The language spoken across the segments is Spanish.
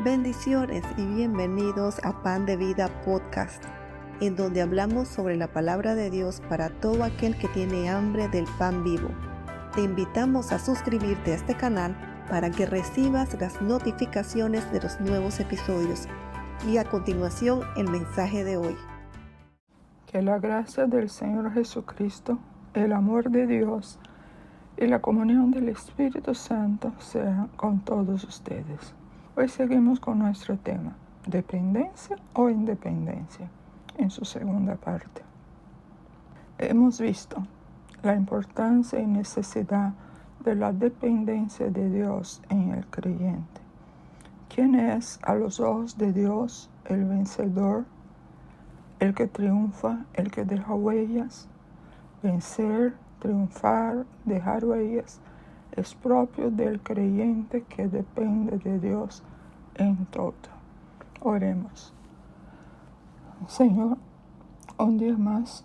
Bendiciones y bienvenidos a Pan de Vida Podcast, en donde hablamos sobre la palabra de Dios para todo aquel que tiene hambre del pan vivo. Te invitamos a suscribirte a este canal para que recibas las notificaciones de los nuevos episodios. Y a continuación, el mensaje de hoy. Que la gracia del Señor Jesucristo, el amor de Dios y la comunión del Espíritu Santo sean con todos ustedes. Hoy seguimos con nuestro tema, dependencia o independencia, en su segunda parte. Hemos visto la importancia y necesidad de la dependencia de Dios en el creyente. ¿Quién es a los ojos de Dios el vencedor, el que triunfa, el que deja huellas? Vencer, triunfar, dejar huellas, es propio del creyente que depende de Dios en todo. Oremos. Señor, un día más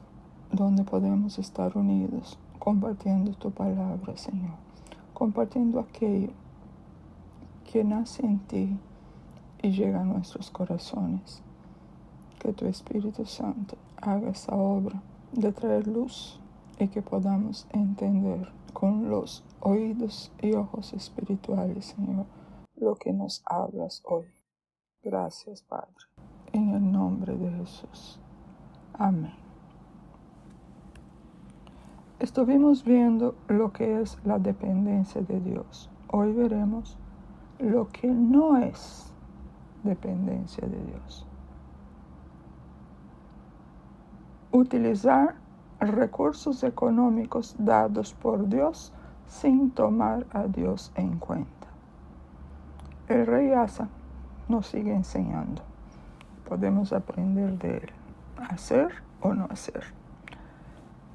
donde podemos estar unidos, compartiendo tu palabra, Señor, compartiendo aquello que nace en ti y llega a nuestros corazones. Que tu Espíritu Santo haga esa obra de traer luz y que podamos entender con los oídos y ojos espirituales, Señor, lo que nos hablas hoy. Gracias, Padre, en el nombre de Jesús. Amén. Estuvimos viendo lo que es la dependencia de Dios. Hoy veremos lo que no es dependencia de Dios. Utilizar recursos económicos dados por Dios sin tomar a Dios en cuenta. El rey Asa nos sigue enseñando. Podemos aprender de él, hacer o no hacer.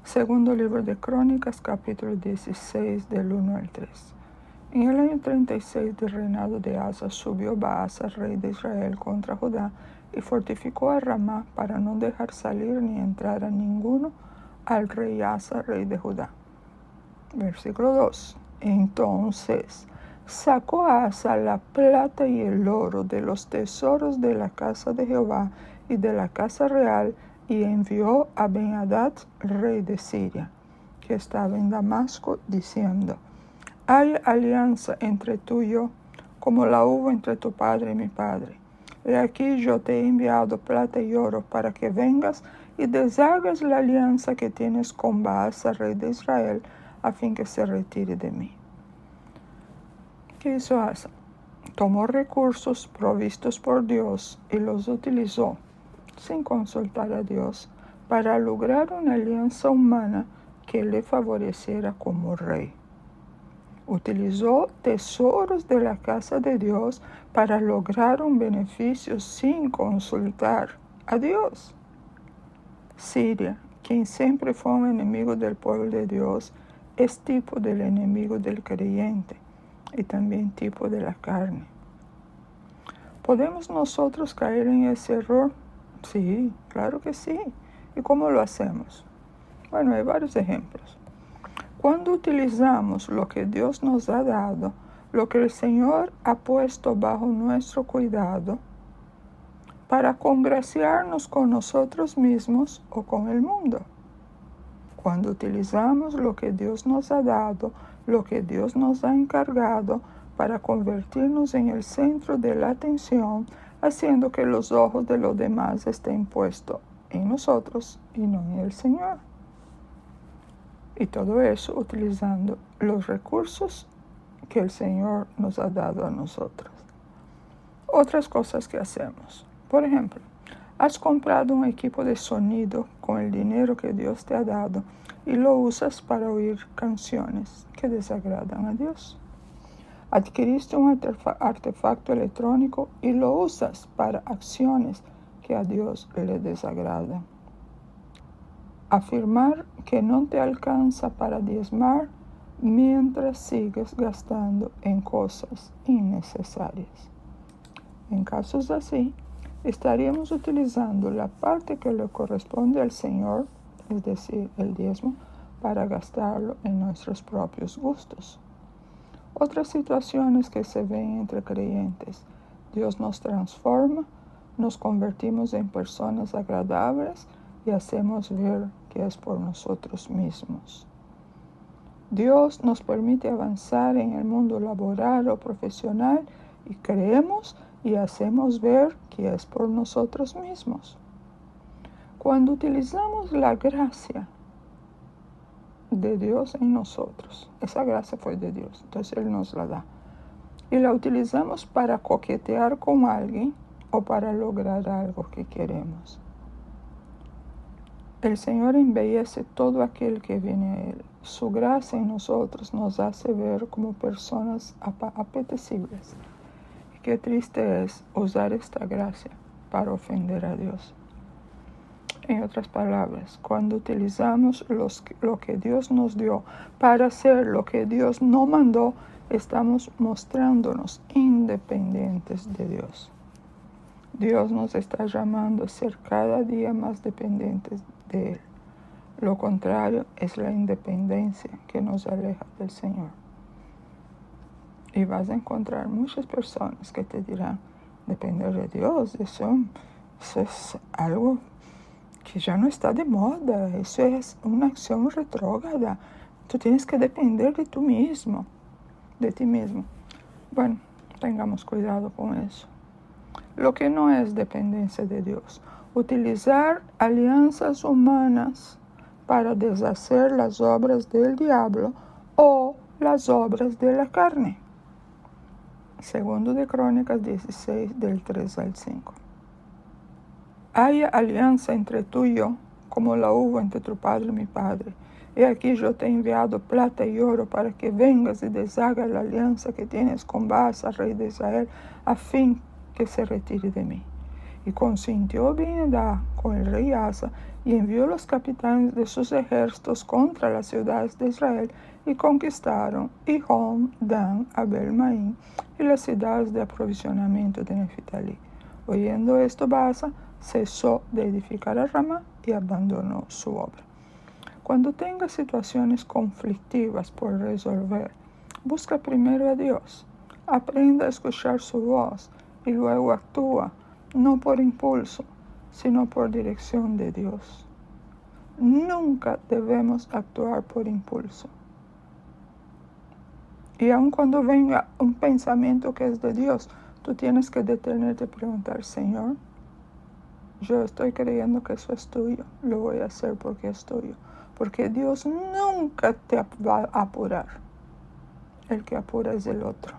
Segundo libro de Crónicas, capítulo 16, del 1 al 3. En el año 36 del reinado de Asa, subió Baasa, rey de Israel, contra Judá, y fortificó a Ramá para no dejar salir ni entrar a ninguno al rey Asa, rey de Judá. Versículo 2. Entonces sacó Asa la plata y el oro de los tesoros de la casa de Jehová y de la casa real, y envió a Ben-Hadad, rey de Siria, que estaba en Damasco, diciendo: hay alianza entre tú y yo, como la hubo entre tu padre y mi padre. He aquí yo te he enviado plata y oro para que vengas y deshagas la alianza que tienes con Baasa, rey de Israel, a fin que se retire de mí. ¿Qué hizo Asa? Tomó recursos provistos por Dios y los utilizó, sin consultar a Dios, para lograr una alianza humana que le favoreciera como rey. Utilizó tesoros de la casa de Dios para lograr un beneficio sin consultar a Dios. Siria, quien siempre fue un enemigo del pueblo de Dios, es tipo del enemigo del creyente y también tipo de la carne. ¿Podemos nosotros caer en ese error? Sí, claro que sí. ¿Y cómo lo hacemos? Bueno, hay varios ejemplos. Cuando utilizamos lo que Dios nos ha dado, lo que el Señor ha puesto bajo nuestro cuidado, para congraciarnos con nosotros mismos o con el mundo. Cuando utilizamos lo que Dios nos ha dado, lo que Dios nos ha encargado, para convertirnos en el centro de la atención, haciendo que los ojos de los demás estén puestos en nosotros y no en el Señor. Y todo eso utilizando los recursos que el Señor nos ha dado a nosotros. Otras cosas que hacemos. Por ejemplo, has comprado un equipo de sonido con el dinero que Dios te ha dado y lo usas para oír canciones que desagradan a Dios. Adquiriste un artefacto electrónico y lo usas para acciones que a Dios le desagradan. Afirmar que no te alcanza para diezmar mientras sigues gastando en cosas innecesarias. En casos así, estaríamos utilizando la parte que le corresponde al Señor, es decir, el diezmo, para gastarlo en nuestros propios gustos. Otras situaciones que se ven entre creyentes: Dios nos transforma, nos convertimos en personas agradables y hacemos ver que es por nosotros mismos. Dios nos permite avanzar en el mundo laboral o profesional y creemos y hacemos ver que es por nosotros mismos. Cuando utilizamos la gracia de Dios en nosotros, esa gracia fue de Dios, entonces Él nos la da, y la utilizamos para coquetear con alguien o para lograr algo que queremos, el Señor embellece todo aquel que viene a Él. Su gracia en nosotros nos hace ver como personas apetecibles. Y qué triste es usar esta gracia para ofender a Dios. En otras palabras, cuando utilizamos lo que Dios nos dio para hacer lo que Dios no mandó, estamos mostrándonos independientes de Dios. Dios nos está llamando a ser cada día más dependientes de Él. Lo contrario es la independencia que nos aleja del Señor. Y vas a encontrar muchas personas que te dirán, depender de Dios, eso es algo que ya no está de moda, eso es una acción retrógrada. Tú tienes que depender de ti mismo. Bueno, tengamos cuidado con eso. Lo que no es dependencia de Dios, utilizar alianzas humanas para deshacer las obras del diablo o las obras de la carne. Segundo de Crónicas 16, del 3 al 5. Haya alianza entre tú y yo, como la hubo entre tu padre y mi padre. He aquí yo te he enviado plata y oro para que vengas y deshagas la alianza que tienes con Baasa, rey de Israel, a fin que se retire de mí. Y consintió Ben-Hadad con el rey Asa, y envió los capitanes de sus ejércitos contra las ciudades de Israel, y conquistaron Hijón, Dan, Abel-Maim, y las ciudades de aprovisionamiento de Neftalí. Oyendo esto, Baasa cesó de edificar a Ramá y abandonó su obra. Cuando tengas situaciones conflictivas por resolver, busca primero a Dios, aprenda a escuchar su voz y luego actúa, no por impulso, sino por dirección de Dios. Nunca debemos actuar por impulso. Y aun cuando venga un pensamiento que es de Dios, tú tienes que detenerte y preguntar, Señor, yo estoy creyendo que eso es tuyo, lo voy a hacer porque es tuyo. Porque Dios nunca te va a apurar. El que apura es el otro.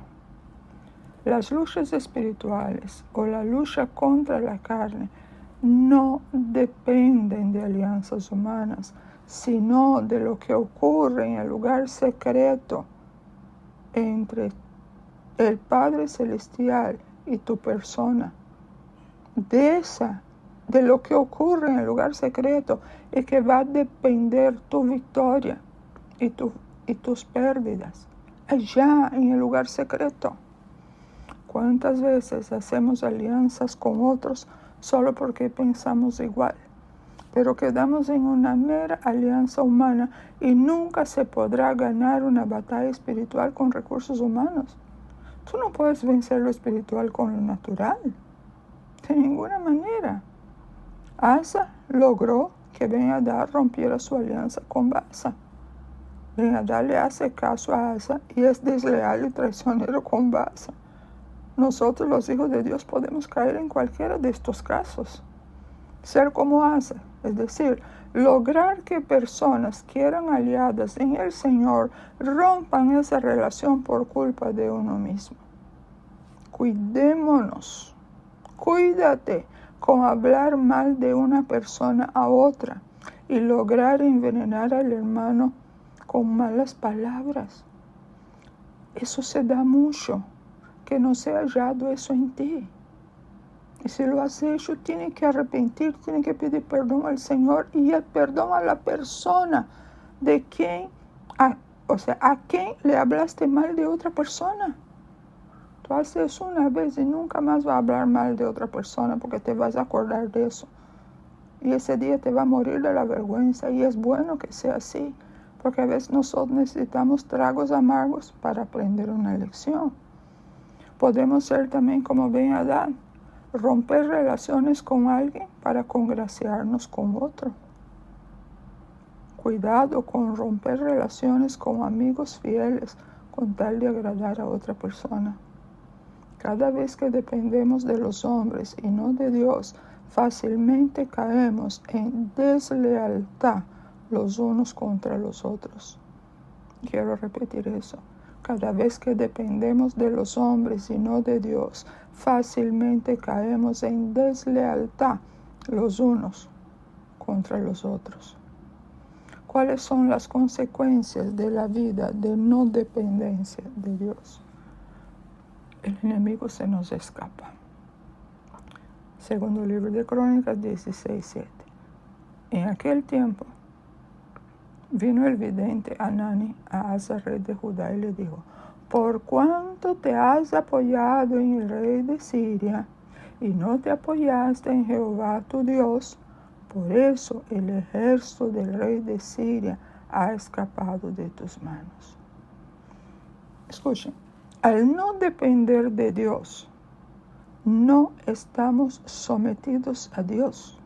Las luchas espirituales o la lucha contra la carne no dependen de alianzas humanas, sino de lo que ocurre en el lugar secreto entre el Padre Celestial y tu persona. De lo que ocurre en el lugar secreto es que va a depender tu victoria y tus pérdidas allá en el lugar secreto. ¿Cuántas veces hacemos alianzas con otros solo porque pensamos igual? Pero quedamos en una mera alianza humana y nunca se podrá ganar una batalla espiritual con recursos humanos. Tú no puedes vencer lo espiritual con lo natural, de ninguna manera. Asa logró que Ben-Hadad rompiera su alianza con Baasa. Ben-Hadad le hace caso a Asa y es desleal y traicionero con Baasa. Nosotros, los hijos de Dios, podemos caer en cualquiera de estos casos. Ser como Asa, es decir, lograr que personas que eran aliadas en el Señor rompan esa relación por culpa de uno mismo. Cuidémonos, cuídate con hablar mal de una persona a otra y lograr envenenar al hermano con malas palabras. Eso se da mucho. Que no sea hallado eso en ti. Y si lo has hecho, tiene que arrepentir, tiene que pedir perdón al Señor y el perdón a la persona a quien le hablaste mal de otra persona. Tú haces eso una vez y nunca más vas a hablar mal de otra persona porque te vas a acordar de eso. Y ese día te va a morir de la vergüenza y es bueno que sea así, porque a veces nosotros necesitamos tragos amargos para aprender una lección. Podemos ser también como Ben Adán, romper relaciones con alguien para congraciarnos con otro. Cuidado con romper relaciones con amigos fieles con tal de agradar a otra persona. Cada vez que dependemos de los hombres y no de Dios, fácilmente caemos en deslealtad los unos contra los otros. Quiero repetir eso. Cada vez que dependemos de los hombres y no de Dios, fácilmente caemos en deslealtad los unos contra los otros. ¿Cuáles son las consecuencias de la vida de no dependencia de Dios? El enemigo se nos escapa. Segundo libro de Crónicas 16:7. En aquel tiempo vino el vidente Hanani a Asa, rey de Judá, y le dijo: por cuanto te has apoyado en el rey de Siria y no te apoyaste en Jehová tu Dios, por eso el ejército del rey de Siria ha escapado de tus manos. Escuchen, al no depender de Dios, no estamos sometidos a Dios.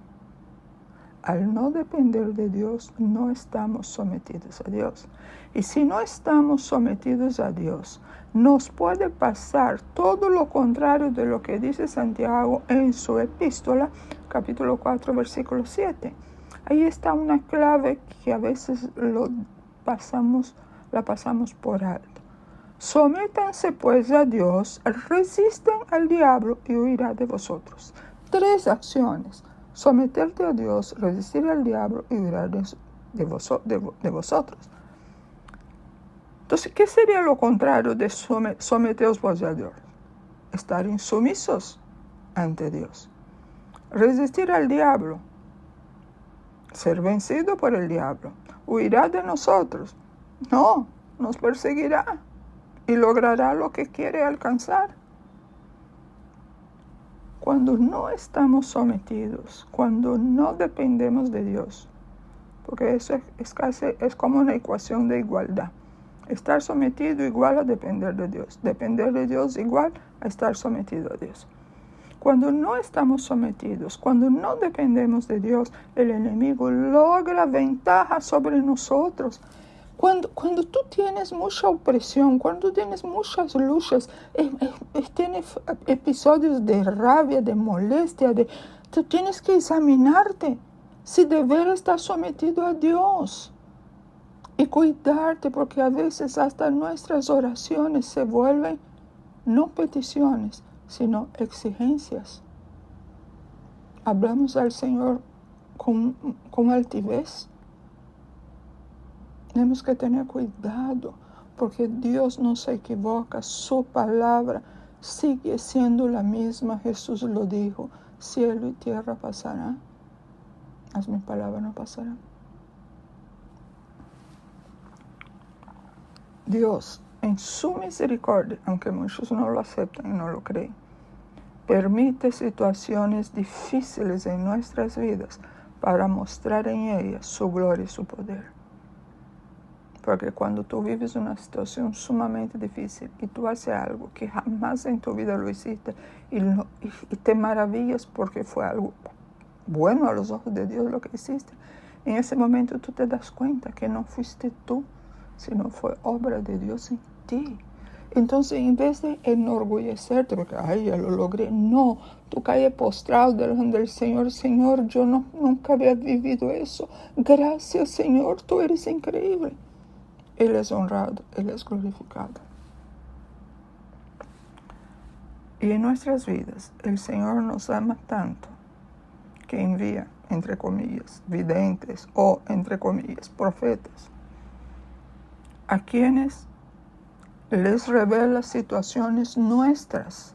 Al no depender de Dios, no estamos sometidos a Dios. Y si no estamos sometidos a Dios, nos puede pasar todo lo contrario de lo que dice Santiago en su epístola, capítulo 4, versículo 7. Ahí está una clave que a veces la pasamos por alto. Sométanse pues a Dios, resisten al diablo y huirá de vosotros. 3 acciones. Someterte a Dios, resistir al diablo y huirá de vosotros. Entonces, ¿qué sería lo contrario de someteos pues a Dios? Estar insumisos ante Dios. Resistir al diablo. Ser vencido por el diablo. Huirá de nosotros. No, nos perseguirá y logrará lo que quiere alcanzar. Cuando no estamos sometidos, cuando no dependemos de Dios, porque eso es como una ecuación de igualdad. Estar sometido igual a depender de Dios. Depender de Dios igual a estar sometido a Dios. Cuando no estamos sometidos, cuando no dependemos de Dios, el enemigo logra ventaja sobre nosotros. Cuando tú tienes mucha opresión, cuando tienes muchas luchas, tienes episodios de rabia, de molestia, tú tienes que examinarte si de veras estás sometido a Dios y cuidarte, porque a veces hasta nuestras oraciones se vuelven no peticiones, sino exigencias. Hablamos al Señor con altivez. Tenemos que tener cuidado, porque Dios no se equivoca. Su palabra sigue siendo la misma. Jesús lo dijo: cielo y tierra pasarán, mas mi palabra no pasará. Dios, en su misericordia, aunque muchos no lo aceptan y no lo creen, permite situaciones difíciles en nuestras vidas para mostrar en ellas su gloria y su poder. Porque cuando tú vives una situación sumamente difícil y tú haces algo que jamás en tu vida lo hiciste y te maravillas porque fue algo bueno a los ojos de Dios lo que hiciste, en ese momento tú te das cuenta que no fuiste tú, sino fue obra de Dios en ti. Entonces, en vez de enorgullecerte, porque ya lo logré, no, tú caes postrado delante del Señor. Señor, yo nunca había vivido eso. Gracias, Señor, tú eres increíble. Él es honrado, Él es glorificado. Y en nuestras vidas, el Señor nos ama tanto que envía, entre comillas, videntes o, entre comillas, profetas, a quienes les revela situaciones nuestras,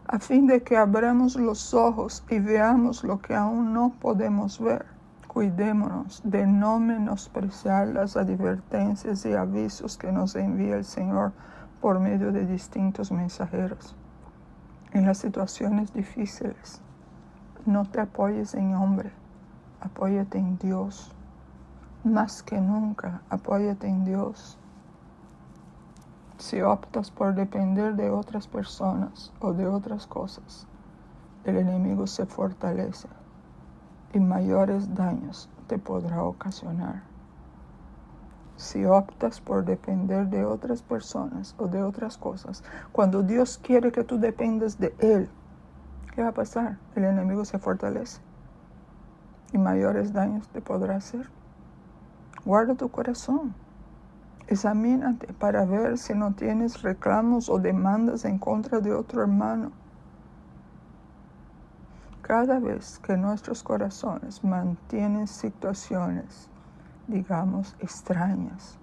a fin de que abramos los ojos y veamos lo que aún no podemos ver. Cuidémonos de no menospreciar las advertencias y avisos que nos envía el Señor por medio de distintos mensajeros. En las situaciones difíciles, no te apoyes en hombre, apóyate en Dios. Más que nunca, apóyate en Dios. Si optas por depender de otras personas o de otras cosas, el enemigo se fortalece y mayores daños te podrá ocasionar. Si optas por depender de otras personas o de otras cosas, cuando Dios quiere que tú dependas de Él, ¿qué va a pasar? El enemigo se fortalece y mayores daños te podrá hacer. Guarda tu corazón. Examínate para ver si no tienes reclamos o demandas en contra de otro hermano. Cada vez que nuestros corazones mantienen situaciones, digamos, extrañas,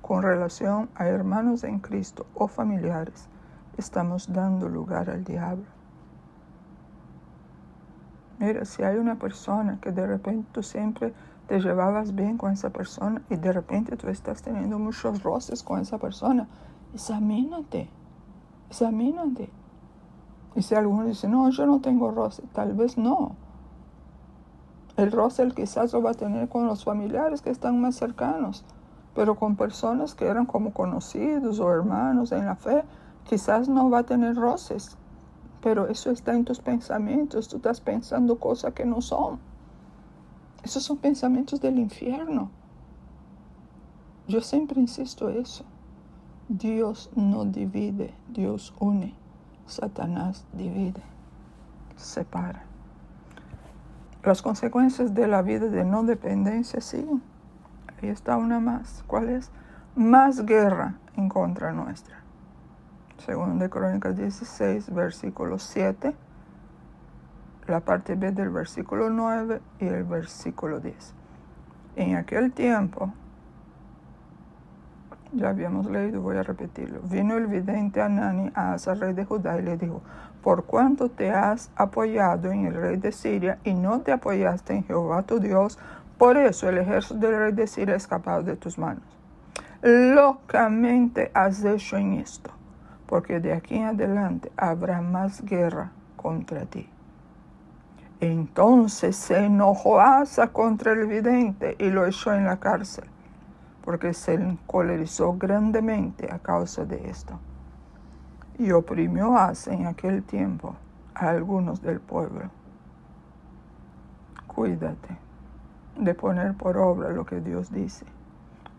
con relación a hermanos en Cristo o familiares, estamos dando lugar al diablo. Mira, si hay una persona que de repente tú siempre te llevabas bien con esa persona y de repente tú estás teniendo muchos roces con esa persona, examínate. Y si alguno dice, no, yo no tengo roce, tal vez no. El roce quizás lo va a tener con los familiares que están más cercanos, pero con personas que eran como conocidos o hermanos en la fe, quizás no va a tener roces. Pero eso está en tus pensamientos, tú estás pensando cosas que no son. Esos son pensamientos del infierno. Yo siempre insisto eso. Dios no divide, Dios une. Satanás divide, separa. Las consecuencias de la vida de no dependencia siguen. Ahí está una más. ¿Cuál es? Más guerra en contra nuestra. Según de Crónicas 16, versículo 7, la parte B del versículo 9 y el versículo 10. En aquel tiempo, ya habíamos leído, voy a repetirlo. Vino el vidente Hanani a Asa, rey de Judá, y le dijo, por cuanto te has apoyado en el rey de Siria y no te apoyaste en Jehová tu Dios, por eso el ejército del rey de Siria ha escapado de tus manos. Locamente has hecho en esto, porque de aquí en adelante habrá más guerra contra ti. Entonces se enojó Asa contra el vidente y lo echó en la cárcel, porque se encolerizó grandemente a causa de esto. Y oprimió Asa en aquel tiempo a algunos del pueblo. Cuídate de poner por obra lo que Dios dice.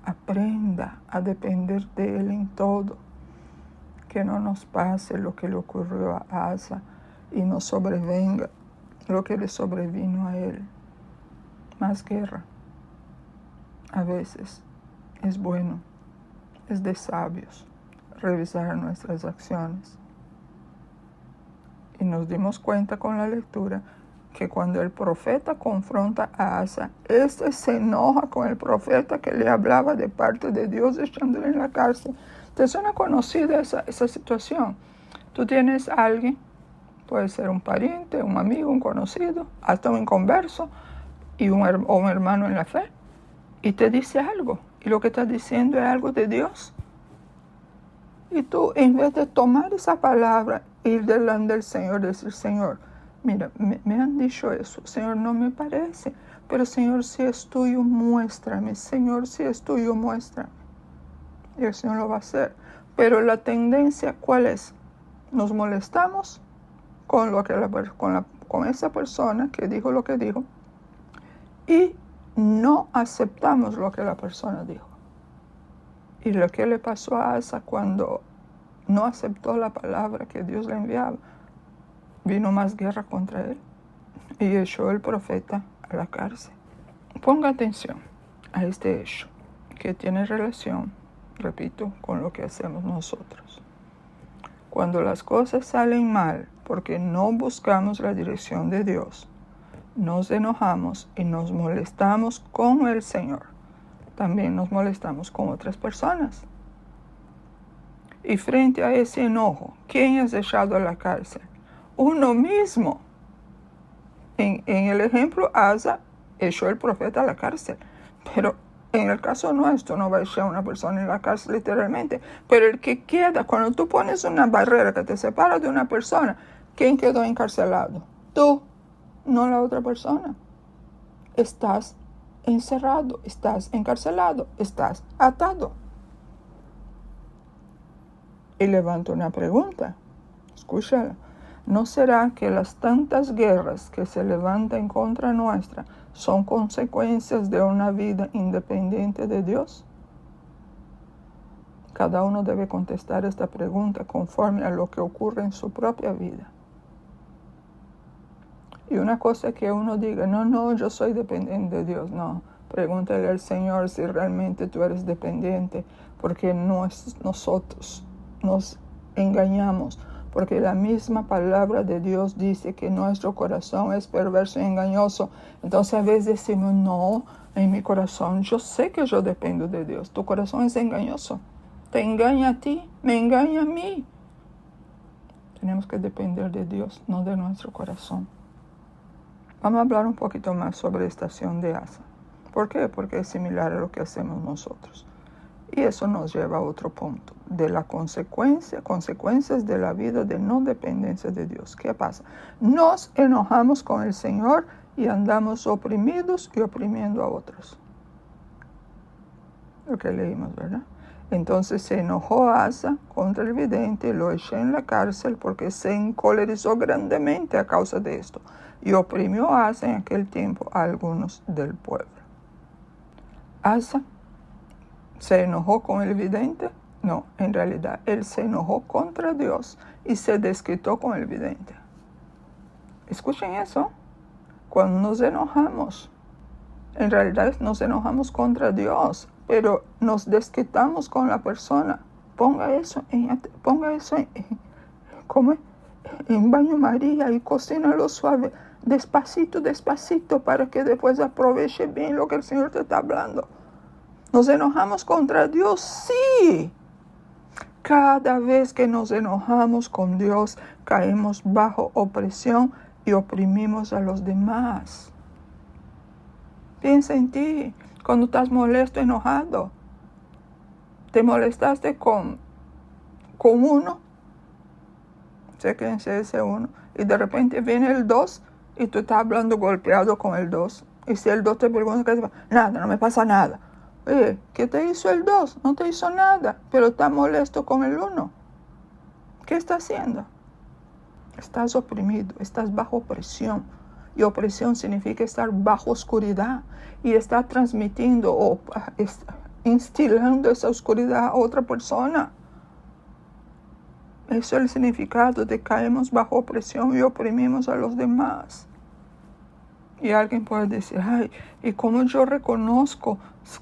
Aprenda a depender de Él en todo. Que no nos pase lo que le ocurrió a Asa y nos sobrevenga lo que le sobrevino a él. Más guerra. A veces es bueno, es de sabios revisar nuestras acciones. Y nos dimos cuenta con la lectura que cuando el profeta confronta a Asa, este se enoja con el profeta que le hablaba de parte de Dios echándole en la cárcel. ¿Te suena conocida esa situación? Tú tienes a alguien, puede ser un pariente, un amigo, un conocido, hasta un inconverso o un hermano en la fe, y te dice algo, y lo que está diciendo es algo de Dios. Y tú, en vez de tomar esa palabra, ir delante del Señor, decir, Señor, mira, me han dicho eso, Señor, no me parece, pero Señor, si es tuyo, muéstrame, Señor, si es tuyo, muéstrame. Y el Señor lo va a hacer. Pero la tendencia, ¿cuál es? Nos molestamos con esa persona que dijo lo que dijo y no aceptamos lo que la persona dijo. Y lo que le pasó a Asa cuando no aceptó la palabra que Dios le enviaba, vino más guerra contra él y echó el profeta a la cárcel. Ponga atención a este hecho que tiene relación, repito, con lo que hacemos nosotros. Cuando las cosas salen mal porque no buscamos la dirección de Dios, nos enojamos y nos molestamos con el Señor. También nos molestamos con otras personas. Y frente a ese enojo, ¿quién es echado a la cárcel? Uno mismo. En el ejemplo, Asa echó el profeta a la cárcel. Pero en el caso nuestro no va a echar a una persona en la cárcel literalmente. Pero el que queda, cuando tú pones una barrera que te separa de una persona, ¿quién quedó encarcelado? Tú, no la otra persona. Estás encerrado, estás encarcelado, estás atado. Y levanta una pregunta. Escúchala. ¿No será que las tantas guerras que se levantan contra nuestra son consecuencias de una vida independiente de Dios? Cada uno debe contestar esta pregunta conforme a lo que ocurre en su propia vida. Y una cosa que uno diga, no, yo soy dependiente de Dios. No, pregúntale al Señor si realmente tú eres dependiente, porque nosotros nos engañamos. Porque la misma palabra de Dios dice que nuestro corazón es perverso y engañoso. Entonces a veces decimos, no, en mi corazón yo sé que yo dependo de Dios. Tu corazón es engañoso. Te engaña a ti, me engaña a mí. Tenemos que depender de Dios, no de nuestro corazón. Vamos a hablar un poquito más sobre estación de Asa. ¿Por qué? Porque es similar a lo que hacemos nosotros. Y eso nos lleva a otro punto, de la consecuencias de la vida de no dependencia de Dios. ¿Qué pasa? Nos enojamos con el Señor y andamos oprimidos y oprimiendo a otros. Lo que leímos, ¿verdad? Entonces se enojó Asa contra el vidente y lo echó en la cárcel porque se encolerizó grandemente a causa de esto. Y oprimió a Asa en aquel tiempo a algunos del pueblo. Asa ¿se enojó con el vidente? No, en realidad él se enojó contra Dios y se desquitó con el vidente. Escuchen eso. Cuando nos enojamos, en realidad nos enojamos contra Dios, pero nos desquitamos con la persona. Ponga eso en baño María y cocínalo suave, despacito, para que después aproveche bien lo que el Señor te está hablando. ¿Nos enojamos contra Dios? Sí. Cada vez que nos enojamos con Dios, caemos bajo opresión y oprimimos a los demás. Piensa en ti, cuando estás molesto, enojado. Te molestaste con uno, chéquense ese uno, y de repente viene el 2 y tú estás hablando golpeado con el 2. Y si el 2 te pregunta, nada, no me pasa nada. Oye, ¿qué te hizo el 2? No te hizo nada, pero está molesto con el 1. ¿Qué está haciendo? Estás oprimido, estás bajo presión. Y opresión significa estar bajo oscuridad. Y está transmitiendo o instilando esa oscuridad a otra persona. Eso es el significado de caemos bajo opresión y oprimimos a los demás. Y alguien puede decir, ay, ¿y cómo yo reconozco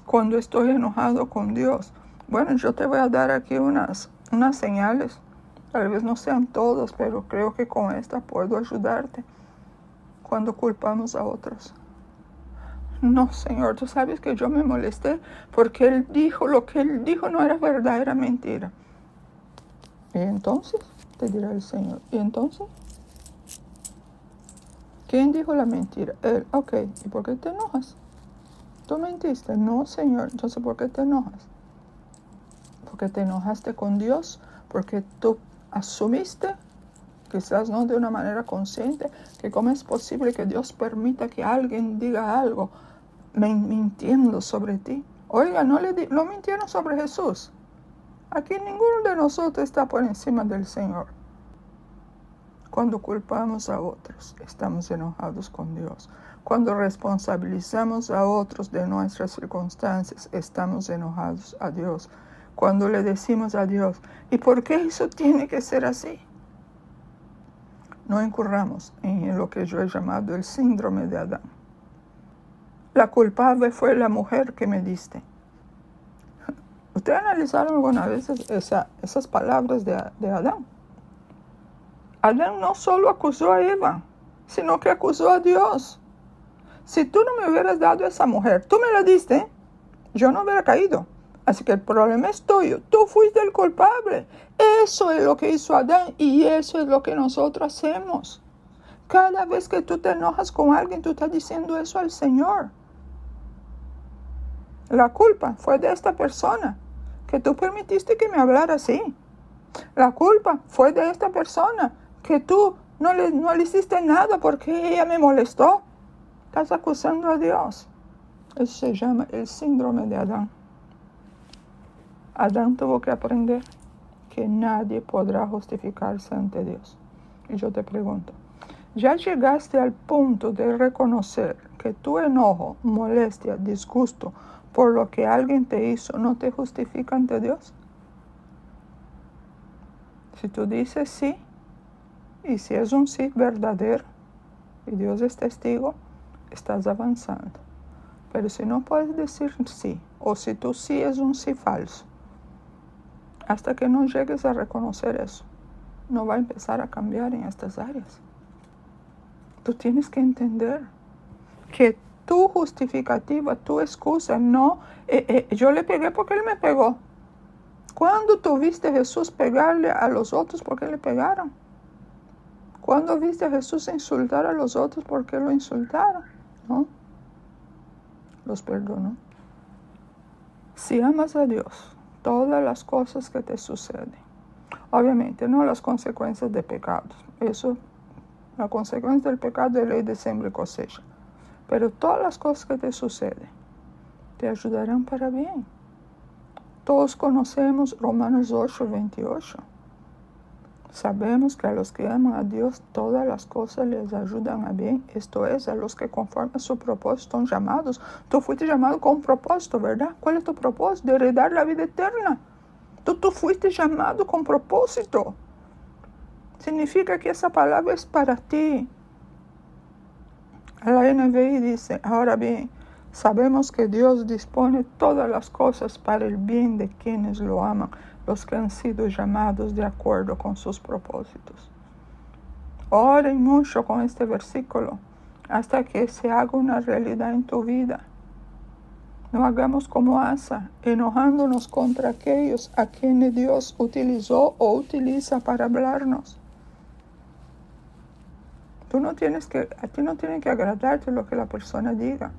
cuando estoy enojado con Dios? Bueno, yo te voy a dar aquí unas señales. Tal vez no sean todas, pero creo que con esta puedo ayudarte. Cuando culpamos a otros. No, Señor, tú sabes que yo me molesté porque Él dijo, lo que Él dijo no era verdad, era mentira. Y entonces, te dirá el Señor, ¿y entonces? ¿Quién dijo la mentira? Él. Ok, ¿y por qué te enojas? ¿Tú mentiste? No, Señor. Entonces, ¿por qué te enojas? Porque te enojaste con Dios, porque tú asumiste, quizás no de una manera consciente, que cómo es posible que Dios permita que alguien diga algo mintiendo sobre ti. Oiga, no mintieron sobre Jesús. Aquí ninguno de nosotros está por encima del Señor. Cuando culpamos a otros, estamos enojados con Dios. Cuando responsabilizamos a otros de nuestras circunstancias, estamos enojados a Dios. Cuando le decimos a Dios, ¿y por qué eso tiene que ser así? No incurramos en lo que yo he llamado el síndrome de Adán. La culpable fue la mujer que me diste. ¿Ustedes analizaron alguna vez esas palabras de Adán? Adán no solo acusó a Eva, sino que acusó a Dios. Si tú no me hubieras dado esa mujer, tú me la diste, yo no hubiera caído. Así que el problema es tuyo, tú fuiste el culpable. Eso es lo que hizo Adán y eso es lo que nosotros hacemos. Cada vez que tú te enojas con alguien, tú estás diciendo eso al Señor. La culpa fue de esta persona, que tú permitiste que me hablara así. La culpa fue de esta persona, que tú no le hiciste nada porque ella me molestó. Estás acusando a Dios. Eso se llama el síndrome de Adán. Adán tuvo que aprender que nadie podrá justificarse ante Dios. Y yo te pregunto, ¿ya llegaste al punto de reconocer que tu enojo, molestia, disgusto por lo que alguien te hizo no te justifica ante Dios? Si tú dices sí, y si es un sí verdadero, y Dios es testigo, estás avanzando. Pero si no puedes decir sí, o si tu sí es un sí falso, hasta que no llegues a reconocer eso, no va a empezar a cambiar en estas áreas. Tú tienes que entender que tu justificativa, tu excusa, no, yo le pegué porque él me pegó. ¿Cuándo tú viste a Jesús pegarle a los otros porque le pegaron? ¿Cuándo viste a Jesús insultar a los otros porque lo insultaron? ¿No? Los perdonó. Si amas a Dios, todas las cosas que te suceden, obviamente no las consecuencias de pecados, eso, la consecuencia del pecado es ley de siembra y cosecha, pero todas las cosas que te suceden te ayudarán para bien. Todos conocemos Romanos 8:28. Sabemos que a los que aman a Dios todas las cosas les ayudan a bien, esto es, a los que conforme a su propósito son llamados. Tú fuiste llamado con un propósito, ¿verdad? ¿Cuál es tu propósito? De heredar la vida eterna. Tú fuiste llamado con propósito. Significa que esa palabra es para ti. La NBI dice, ahora bien, sabemos que Dios dispone todas las cosas para el bien de quienes lo aman, los que han sido llamados de acuerdo con sus propósitos. Oren mucho con este versículo hasta que se haga una realidad en tu vida. No hagamos como Asa, enojándonos contra aquellos a quienes Dios utilizó o utiliza para hablarnos. A ti no tiene que agradarte lo que la persona diga.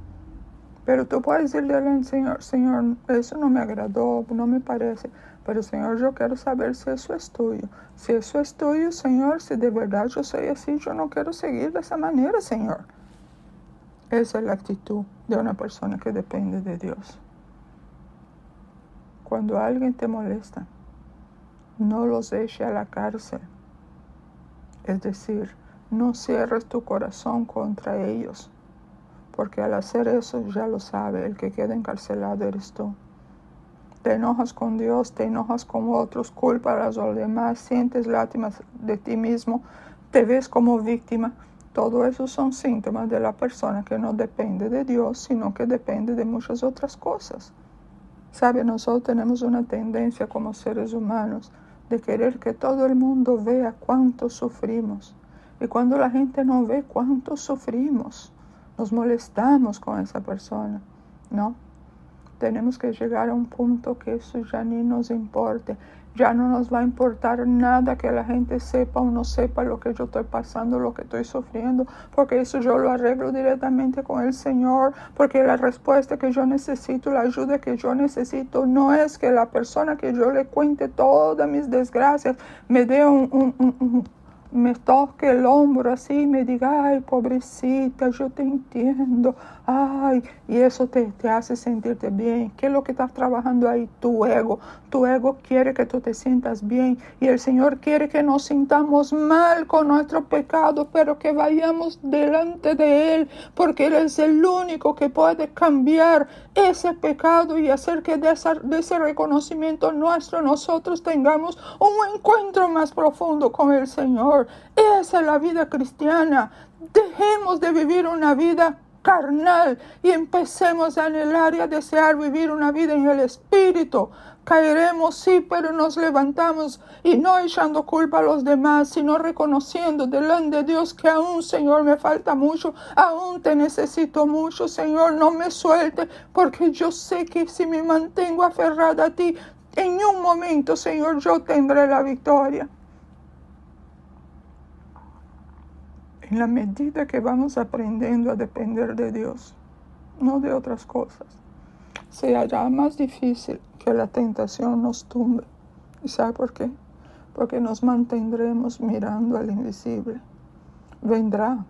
Pero tú puedes decirle al Señor, Señor, eso no me agradó, no me parece. Pero Señor, yo quiero saber si eso es tuyo. Si eso es tuyo, Señor, si de verdad yo soy así, yo no quiero seguir de esa manera, Señor. Esa es la actitud de una persona que depende de Dios. Cuando alguien te molesta, no los eche a la cárcel. Es decir, no cierres tu corazón contra ellos, porque al hacer eso ya lo sabe, el que queda encarcelado eres tú. Te enojas con Dios, te enojas con otros, culpas a los demás, sientes lástima de ti mismo, te ves como víctima. Todo eso son síntomas de la persona que no depende de Dios, sino que depende de muchas otras cosas. Sabe, nosotros tenemos una tendencia como seres humanos de querer que todo el mundo vea cuánto sufrimos. Y cuando la gente no ve cuánto sufrimos, nos molestamos con esa persona. No, tenemos que llegar a un punto que eso ya ni nos importe. Ya no nos va a importar nada que la gente sepa o no sepa lo que yo estoy pasando, lo que estoy sufriendo, porque eso yo lo arreglo directamente con el Señor, porque la respuesta que yo necesito, la ayuda que yo necesito, no es que la persona que yo le cuente todas mis desgracias me dé me toque el hombro así y me diga, ay, pobrecita, yo te entiendo, ay, y eso te hace sentirte bien. ¿Qué es lo que estás trabajando ahí? Tu ego quiere que tú te sientas bien, y el Señor quiere que nos sintamos mal con nuestro pecado, pero que vayamos delante de Él, porque Él es el único que puede cambiar ese pecado y hacer que de ese reconocimiento nuestro nosotros tengamos un encuentro más profundo con el Señor. Esa es la vida cristiana. Dejemos de vivir una vida carnal y empecemos a anhelar y a desear vivir una vida en el Espíritu. Caeremos, sí, pero nos levantamos y no echando culpa a los demás, sino reconociendo delante de Dios que aún, Señor, me falta mucho, aún te necesito mucho, Señor, no me suelte, porque yo sé que si me mantengo aferrada a ti, en un momento, Señor, yo tendré la victoria. En la medida que vamos aprendiendo a depender de Dios, no de otras cosas, se hará más difícil que la tentación nos tumbe. ¿Y sabe por qué? Porque nos mantendremos mirando al invisible. Vendrá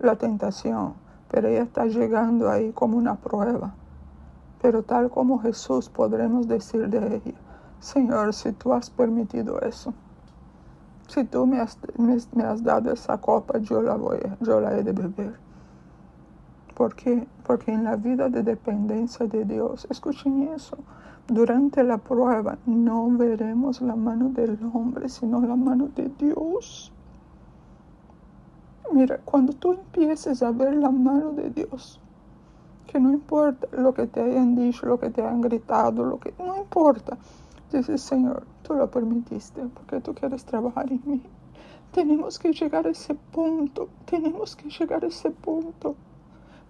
la tentación, pero ella está llegando ahí como una prueba. Pero tal como Jesús podremos decir de ella, Señor, si tú has permitido eso, si tú me has dado esa copa, yo la he de beber. ¿Por qué? Porque en la vida de dependencia de Dios, escuchen eso, durante la prueba no veremos la mano del hombre, sino la mano de Dios. Mira, cuando tú empieces a ver la mano de Dios, que no importa lo que te hayan dicho, lo que te hayan gritado, no importa. Dices, Señor, tú lo permitiste porque tú quieres trabajar en mí. Tenemos que llegar a ese punto,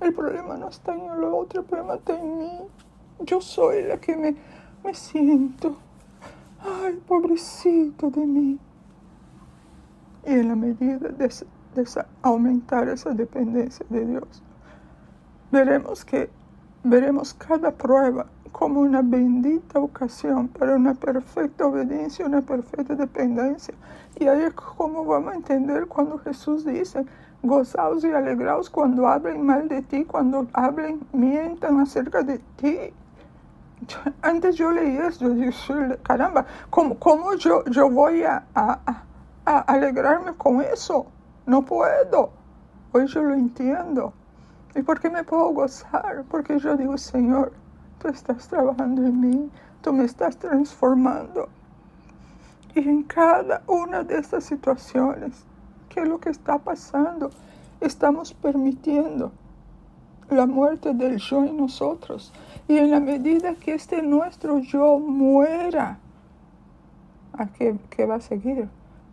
El problema no está en el otro, el problema está en mí. Yo soy la que me siento, ay, pobrecito de mí. Y en la medida de aumentar esa dependencia de Dios, veremos cada prueba como una bendita ocasión para una perfecta obediencia, una perfecta dependencia. Y ahí es como vamos a entender cuando Jesús dice, gozaos y alegraos cuando hablen mal de ti, cuando mientan acerca de ti. Antes yo leí esto, yo dije, caramba, ¿cómo yo voy a alegrarme con eso? No puedo. Hoy yo lo entiendo. ¿Y por qué me puedo gozar? Porque yo digo, Señor, tú estás trabajando en mí, tú me estás transformando. Y en cada una de estas situaciones, ¿qué es lo que está pasando? Estamos permitiendo la muerte del yo en nosotros. Y en la medida que nuestro yo muera, ¿a qué va a seguir?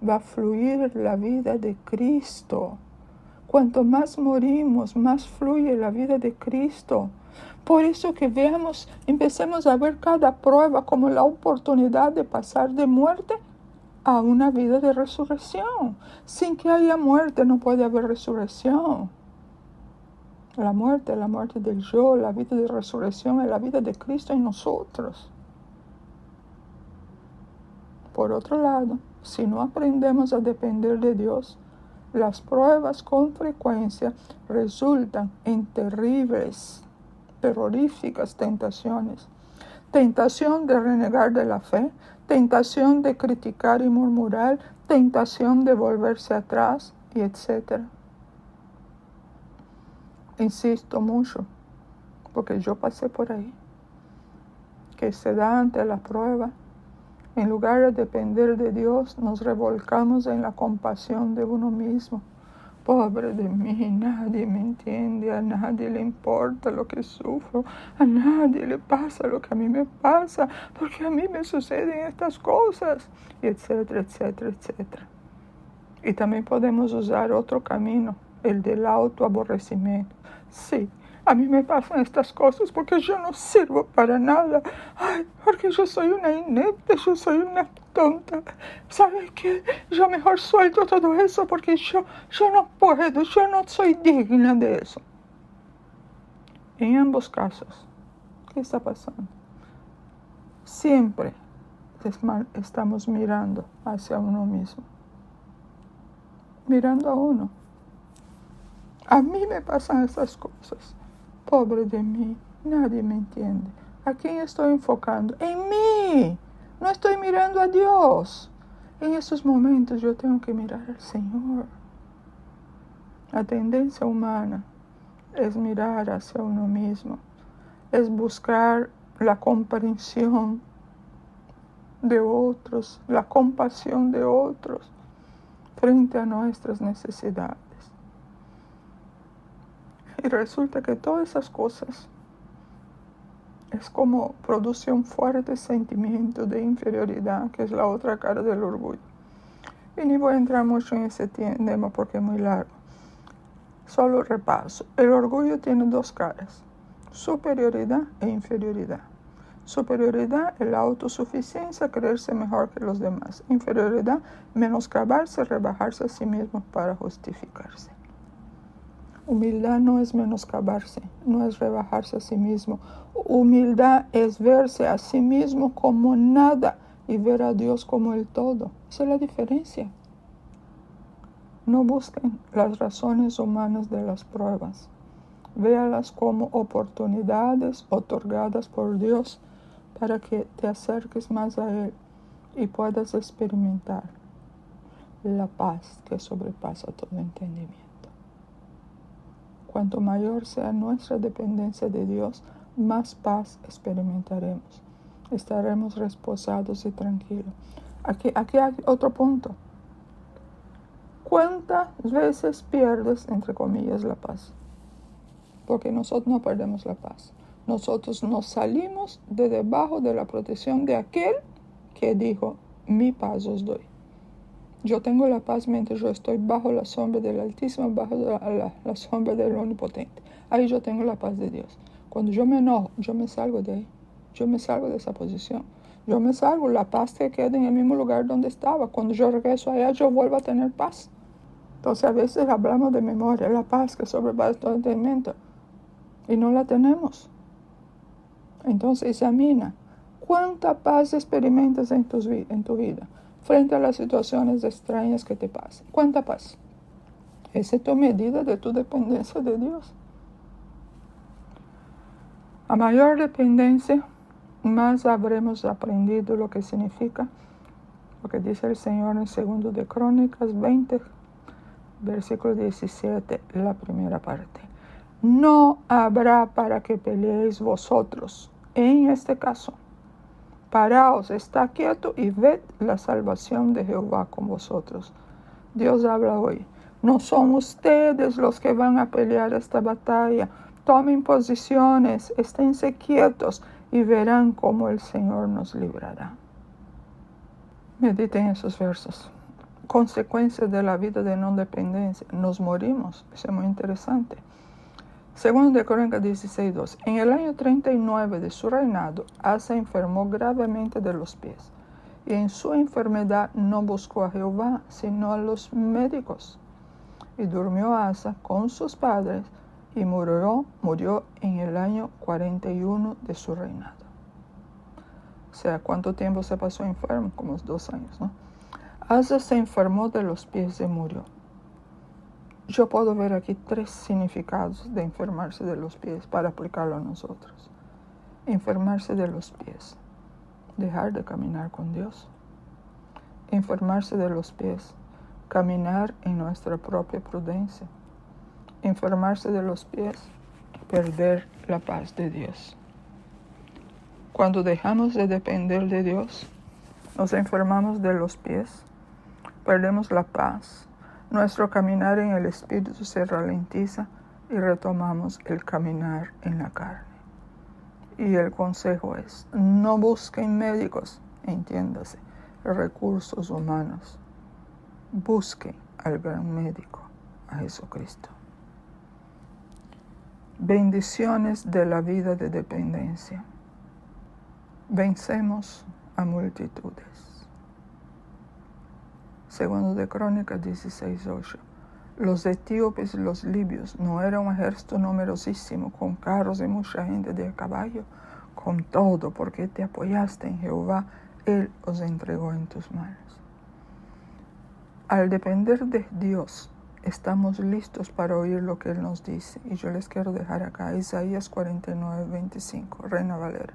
Va a fluir la vida de Cristo. Cuanto más morimos, más fluye la vida de Cristo. Por eso que empecemos a ver cada prueba como la oportunidad de pasar de muerte a una vida de resurrección. Sin que haya muerte no puede haber resurrección. La muerte del yo, la vida de resurrección es la vida de Cristo en nosotros. Por otro lado, si no aprendemos a depender de Dios, las pruebas con frecuencia resultan en terroríficas tentaciones. Tentación de renegar de la fe, tentación de criticar y murmurar, tentación de volverse atrás, y etc. Insisto mucho, porque yo pasé por ahí, que se da ante la prueba. En lugar de depender de Dios, nos revolcamos en la compasión de uno mismo. Pobre de mí, nadie me entiende, a nadie le importa lo que sufro, a nadie le pasa lo que a mí me pasa, porque a mí me suceden estas cosas, y etcétera, etcétera, etcétera. Y también podemos usar otro camino, el del autoaborrecimiento. Sí, a mí me pasan estas cosas porque yo no sirvo para nada. Ay, porque yo soy una inepta, yo soy una tonta. ¿Sabes qué? Yo mejor suelto todo eso porque yo no puedo, yo no soy digna de eso. En ambos casos, ¿qué está pasando? Siempre estamos mirando hacia uno mismo. Mirando a uno. A mí me pasan esas cosas. Pobre de mí, nadie me entiende. ¿A quién estoy enfocando? En mí. No estoy mirando a Dios. En esos momentos yo tengo que mirar al Señor. La tendencia humana es mirar hacia uno mismo. Es buscar la comprensión de otros, la compasión de otros frente a nuestras necesidades. Y resulta que todas esas cosas es como produce un fuerte sentimiento de inferioridad, que es la otra cara del orgullo. Y ni voy a entrar mucho en ese tema porque es muy largo. Solo repaso. El orgullo tiene dos caras, superioridad e inferioridad. Superioridad es la autosuficiencia, creerse mejor que los demás. Inferioridad, menoscabarse, rebajarse a sí mismo para justificarse. Humildad no es menoscabarse, no es rebajarse a sí mismo. Humildad es verse a sí mismo como nada y ver a Dios como el todo. Esa es la diferencia. No busquen las razones humanas de las pruebas. Véalas como oportunidades otorgadas por Dios para que te acerques más a Él y puedas experimentar la paz que sobrepasa todo entendimiento. Cuanto mayor sea nuestra dependencia de Dios, más paz experimentaremos. Estaremos reposados y tranquilos. Aquí hay otro punto. ¿Cuántas veces pierdes, entre comillas, la paz? Porque nosotros no perdemos la paz. Nosotros nos salimos de debajo de la protección de aquel que dijo, mi paz os doy. Yo tengo la paz mientras yo estoy bajo la sombra del Altísimo, bajo la sombra del Omnipotente. Ahí yo tengo la paz de Dios. Cuando yo me enojo, yo me salgo de ahí. Yo me salgo de esa posición. Yo me salgo, la paz que queda en el mismo lugar donde estaba. Cuando yo regreso allá, yo vuelvo a tener paz. Entonces a veces hablamos de memoria, la paz que sobrepasa todo entendimiento. Y no la tenemos. Entonces examina, ¿cuánta paz experimentas en tu vida frente a las situaciones extrañas que te pasan? ¿Cuánta paz? Esa es tu medida de tu dependencia de Dios. A mayor dependencia, más habremos aprendido lo que significa, lo que dice el Señor en 2 de Crónicas 20, versículo 17, la primera parte. No habrá para que peleéis vosotros. En este caso, paraos, está quieto y ved la salvación de Jehová con vosotros. Dios habla hoy. No son ustedes los que van a pelear esta batalla. Tomen posiciones, esténse quietos y verán cómo el Señor nos librará. Mediten esos versos. Consecuencias de la vida de no dependencia. Nos morimos. Eso es muy interesante. 2 de Crónicas 16:2. En el año 39 de su reinado, Asa enfermó gravemente de los pies, y en su enfermedad no buscó a Jehová, sino a los médicos. Y durmió Asa con sus padres, y murió en el año 41 de su reinado. O sea, ¿cuánto tiempo se pasó enfermo? Como 2 años, ¿no? Asa se enfermó de los pies y murió. Yo puedo ver aquí 3 significados de enfermarse de los pies para aplicarlo a nosotros. Enfermarse de los pies, dejar de caminar con Dios. Enfermarse de los pies, caminar en nuestra propia prudencia. Enfermarse de los pies, perder la paz de Dios. Cuando dejamos de depender de Dios, nos enfermamos de los pies, perdemos la paz. Nuestro caminar en el Espíritu se ralentiza y retomamos el caminar en la carne. Y el consejo es, no busquen médicos, entiéndase, recursos humanos. Busquen al gran médico, a Jesucristo. Bendiciones de la vida de dependencia. Vencemos a multitudes. 2 de Crónicas 16:8. Los etíopes y los libios no eran un ejército numerosísimo, con carros y mucha gente de a caballo. Con todo, porque te apoyaste en Jehová, Él os entregó en tus manos. Al depender de Dios, estamos listos para oír lo que Él nos dice. Y yo les quiero dejar acá Isaías 49:25, Reina Valera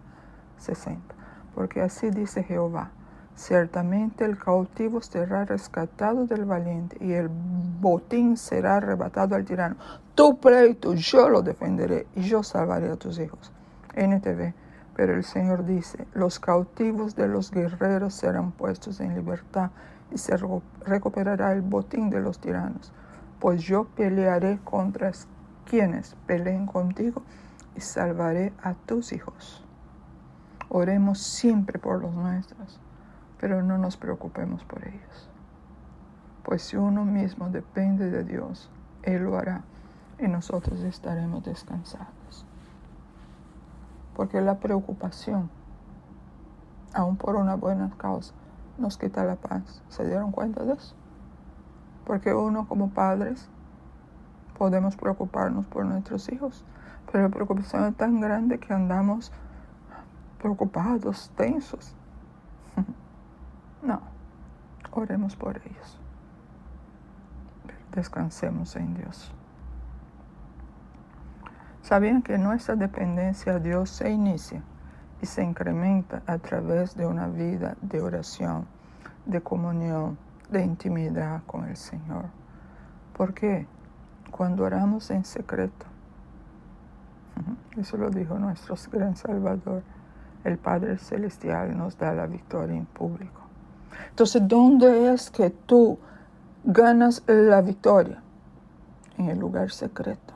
60. Porque así dice Jehová: ciertamente el cautivo será rescatado del valiente, y el botín será arrebatado al tirano. Tu pleito yo lo defenderé, y yo salvaré a tus hijos. NTV. Pero el Señor dice: los cautivos de los guerreros serán puestos en libertad, y se recuperará el botín de los tiranos. Pues yo pelearé contra quienes peleen contigo, y salvaré a tus hijos. Oremos siempre por los nuestros, pero no nos preocupemos por ellos. Pues si uno mismo depende de Dios, Él lo hará, y nosotros estaremos descansados. Porque la preocupación, aun por una buena causa, nos quita la paz. ¿Se dieron cuenta de eso? Porque uno como padres podemos preocuparnos por nuestros hijos, pero la preocupación es tan grande que andamos preocupados, tensos. No, oremos por ellos. Descansemos en Dios. ¿Sabían que nuestra dependencia a Dios se inicia y se incrementa a través de una vida de oración, de comunión, de intimidad con el Señor. ¿Por qué? Cuando oramos en secreto, eso lo dijo nuestro gran Salvador, el Padre Celestial nos da la victoria en público. Entonces, ¿dónde es que tú ganas la victoria? En el lugar secreto.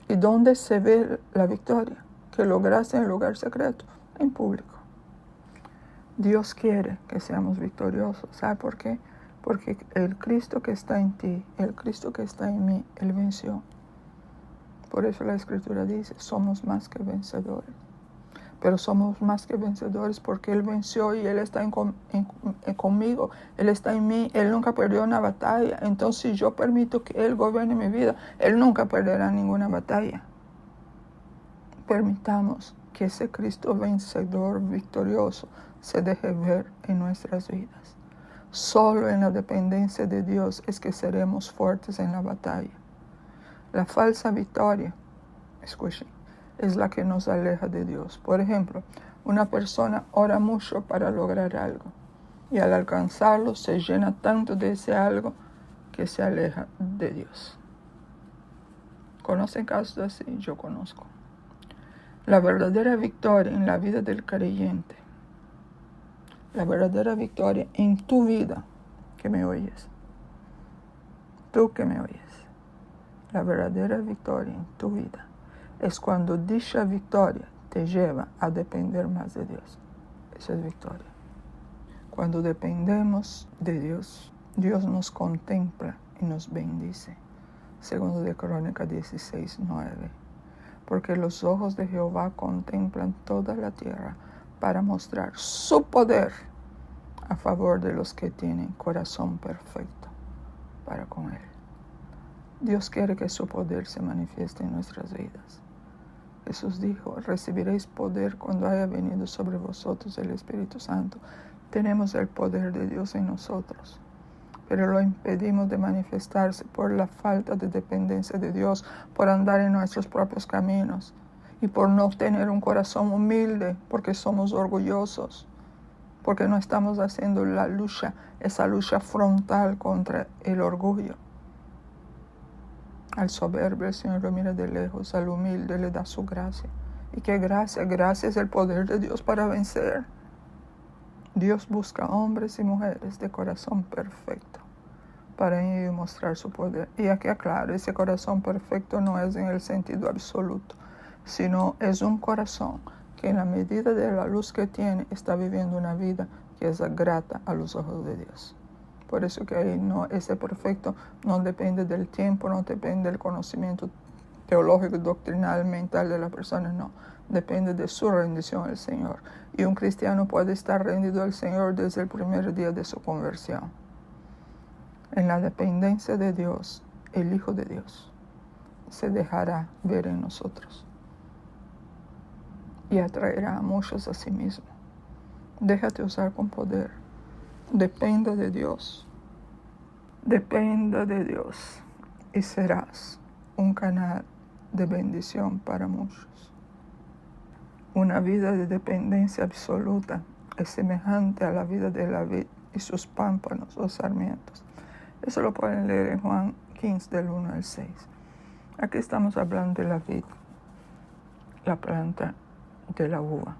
¿Y dónde se ve la victoria que lograste en el lugar secreto? En público. Dios quiere que seamos victoriosos. ¿Sabe por qué? Porque el Cristo que está en ti, el Cristo que está en mí, Él venció. Por eso la Escritura dice, somos más que vencedores. Pero somos más que vencedores porque Él venció y Él está conmigo, Él está en mí, Él nunca perdió una batalla. Entonces, si yo permito que Él gobierne mi vida, Él nunca perderá ninguna batalla. Permitamos que ese Cristo vencedor, victorioso, se deje ver en nuestras vidas. Solo en la dependencia de Dios es que seremos fuertes en la batalla. La falsa victoria, escuchen, es la que nos aleja de Dios. Por ejemplo, una persona ora mucho para lograr algo y al alcanzarlo se llena tanto de ese algo que se aleja de Dios. ¿Conocen casos así? Yo conozco. La verdadera victoria en la vida del creyente, la verdadera victoria en tu vida, que me oyes, tú que me oyes, la verdadera victoria en tu vida es cuando dicha victoria te lleva a depender más de Dios. Esa es victoria. Cuando dependemos de Dios, Dios nos contempla y nos bendice. Segundo de Crónicas 16:9. Porque los ojos de Jehová contemplan toda la tierra para mostrar su poder a favor de los que tienen corazón perfecto para con Él. Dios quiere que su poder se manifieste en nuestras vidas. Jesús dijo, recibiréis poder cuando haya venido sobre vosotros el Espíritu Santo. Tenemos el poder de Dios en nosotros, pero lo impedimos de manifestarse por la falta de dependencia de Dios, por andar en nuestros propios caminos y por no tener un corazón humilde, porque somos orgullosos, porque no estamos haciendo la lucha, esa lucha frontal contra el orgullo. Al soberbio el Señor lo mira de lejos, al humilde le da su gracia. ¿Y qué gracia? Gracia es el poder de Dios para vencer. Dios busca hombres y mujeres de corazón perfecto para ello mostrar su poder. Y aquí aclaro, ese corazón perfecto no es en el sentido absoluto, sino es un corazón que en la medida de la luz que tiene está viviendo una vida que es grata a los ojos de Dios. Por eso que ahí no, ese perfecto no depende del tiempo, no depende del conocimiento teológico, doctrinal, mental de la persona, no. Depende de su rendición al Señor. Y un cristiano puede estar rendido al Señor desde el primer día de su conversión. En la dependencia de Dios, el Hijo de Dios se dejará ver en nosotros y atraerá a muchos a sí mismo. Déjate usar con poder. Dependa de Dios. Dependa de Dios y serás un canal de bendición para muchos. Una vida de dependencia absoluta es semejante a la vida de la vid y sus pámpanos o sarmientos. Eso lo pueden leer en Juan 15 del 1 al 6. Aquí estamos hablando de la vid, la planta de la uva.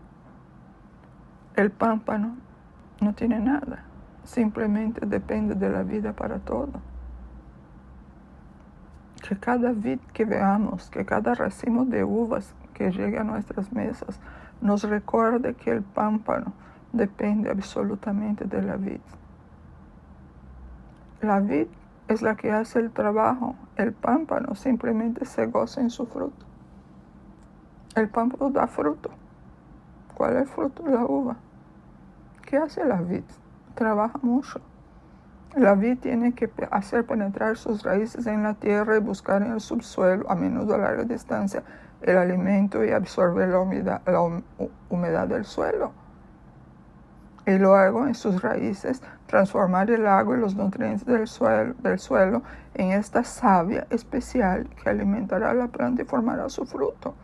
El pámpano no tiene nada, simplemente depende de la vida para todo. Que cada vid que veamos, que cada racimo de uvas que llegue a nuestras mesas, nos recuerde que el pámpano depende absolutamente de la vid. La vid es la que hace el trabajo, el pámpano simplemente se goza en su fruto. El pámpano da fruto. ¿Cuál es el fruto? La uva. ¿Qué hace la vid? Trabaja mucho. La vid tiene que hacer penetrar sus raíces en la tierra y buscar en el subsuelo, a menudo a larga distancia, el alimento y absorber la humedad del suelo. Y luego en sus raíces transformar el agua y los nutrientes del suelo en esta savia especial que alimentará a la planta y formará su fruto.